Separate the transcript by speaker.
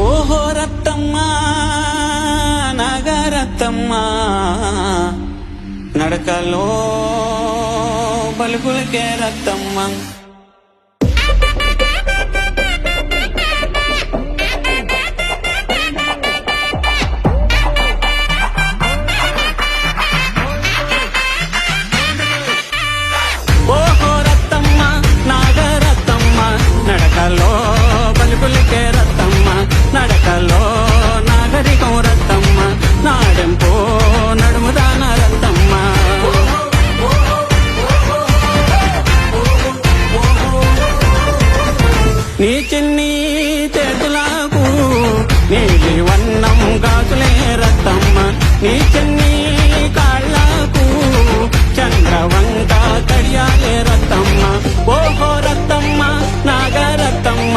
Speaker 1: ఓహో రత్తమ్మ నాగరత్తమ్మ నడకలో బలుగులకే రత్తమ్మ. ఓహో రత్తమ్మ నాగరత్తమ్మ నడకలో బలుగులకే రత్తమ్మ, నడకలో నాగరికం రత్తమ్మ, నాడెంపో నడుముదాన రత్తమ్మ. నీ చిన్ని చేతులకు నీలి వన్నం గాజులే రత్తమ్మ, నీ చిన్ని కాళ్ళకు చంద్రవంక కడియాలే రత్తమ్మ. ఓహో రత్తమ్మ నాగరత్తమ్మ